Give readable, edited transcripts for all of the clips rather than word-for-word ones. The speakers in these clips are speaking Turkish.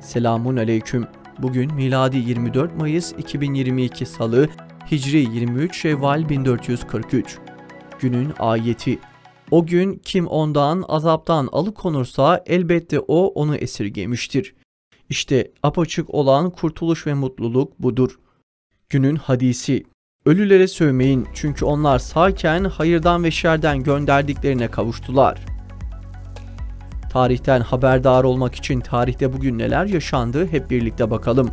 Selamun aleyküm. Bugün miladi 24 Mayıs 2022 Salı, Hicri 23 Şevval 1443. Günün ayeti. O gün kim ondan, azaptan alıkonursa elbette o onu esirgemiştir. İşte apaçık olan kurtuluş ve mutluluk budur. Günün hadisi. Ölülere sövmeyin çünkü onlar sağken hayırdan ve şerden gönderdiklerine kavuştular. Tarihten haberdar olmak için tarihte bugün neler yaşandı hep birlikte bakalım.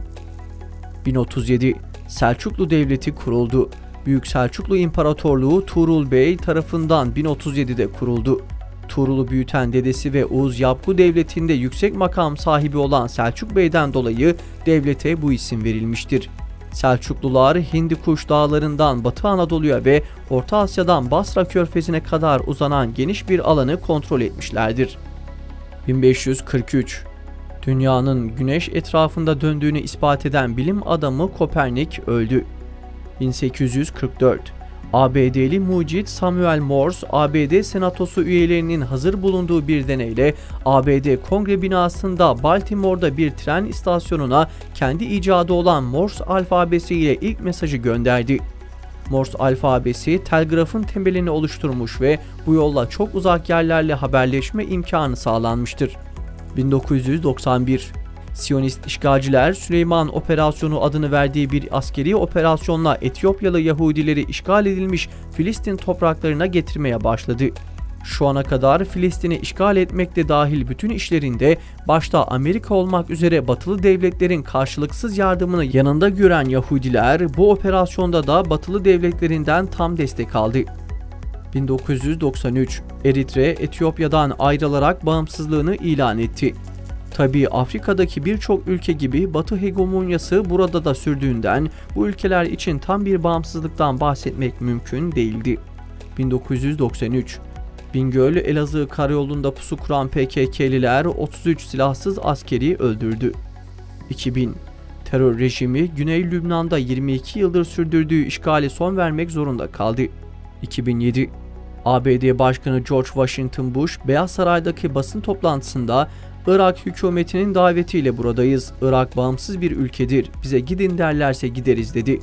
1037 Selçuklu Devleti kuruldu. Büyük Selçuklu İmparatorluğu Tuğrul Bey tarafından 1037'de kuruldu. Tuğrul'u büyüten dedesi ve Oğuz Yapgu Devleti'nde yüksek makam sahibi olan Selçuk Bey'den dolayı devlete bu isim verilmiştir. Selçuklular Hindikuş dağlarından Batı Anadolu'ya ve Orta Asya'dan Basra Körfezi'ne kadar uzanan geniş bir alanı kontrol etmişlerdir. 1543 Dünyanın güneş etrafında döndüğünü ispat eden bilim adamı Kopernik öldü. 1844 ABD'li mucit Samuel Morse, ABD Senatosu üyelerinin hazır bulunduğu bir deneyle ABD Kongre binasında Baltimore'da bir tren istasyonuna kendi icadı olan Morse alfabesi ile ilk mesajı gönderdi. Morse alfabesi telgrafın temelini oluşturmuş ve bu yolla çok uzak yerlerle haberleşme imkanı sağlanmıştır. 1991 Siyonist işgalciler Süleyman Operasyonu adını verdiği bir askeri operasyonla Etiyopyalı Yahudileri işgal edilmiş Filistin topraklarına getirmeye başladı. Şu ana kadar Filistin'i işgal etmekte dahil bütün işlerinde başta Amerika olmak üzere batılı devletlerin karşılıksız yardımını yanında gören Yahudiler bu operasyonda da batılı devletlerinden tam destek aldı. 1993 Eritre Etiyopya'dan ayrılarak bağımsızlığını ilan etti. Tabii Afrika'daki birçok ülke gibi Batı hegemonyası burada da sürdüğünden bu ülkeler için tam bir bağımsızlıktan bahsetmek mümkün değildi. 1993 Bingöl Elazığ karayolunda pusu kuran PKK'liler 33 silahsız askeri öldürdü. 2000 Terör rejimi Güney Lübnan'da 22 yıldır sürdürdüğü işgale son vermek zorunda kaldı. 2007 ABD Başkanı George Washington Bush, Beyaz Saray'daki basın toplantısında Irak hükümetinin davetiyle buradayız. Irak bağımsız bir ülkedir. Bize gidin derlerse gideriz dedi.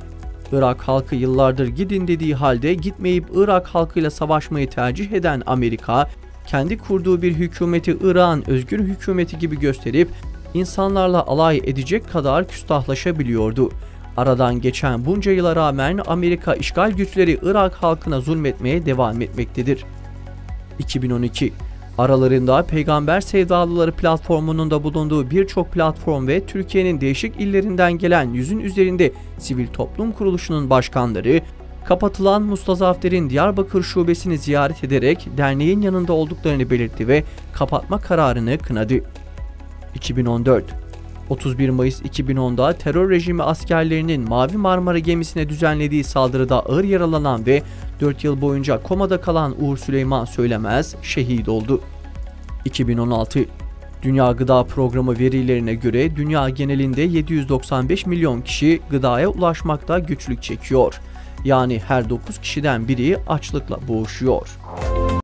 Irak halkı yıllardır gidin dediği halde gitmeyip Irak halkıyla savaşmayı tercih eden Amerika, kendi kurduğu bir hükümeti Irak'ın özgür hükümeti gibi gösterip insanlarla alay edecek kadar küstahlaşabiliyordu. Aradan geçen bunca yıla rağmen Amerika işgal güçleri Irak halkına zulmetmeye devam etmektedir. 2012 Aralarında Peygamber Sevdalıları platformunun da bulunduğu birçok platform ve Türkiye'nin değişik illerinden gelen 100'ün üzerinde sivil toplum kuruluşunun başkanları, kapatılan Mustazafler'in Diyarbakır şubesini ziyaret ederek derneğin yanında olduklarını belirtti ve kapatma kararını kınadı. 2014 31 Mayıs 2010'da terör rejimi askerlerinin Mavi Marmara gemisine düzenlediği saldırıda ağır yaralanan ve 4 yıl boyunca komada kalan Uğur Süleyman Söylemez şehit oldu. 2016 Dünya Gıda Programı verilerine göre dünya genelinde 795 milyon kişi gıdaya ulaşmakta güçlük çekiyor. Yani her 9 kişiden biri açlıkla boğuşuyor.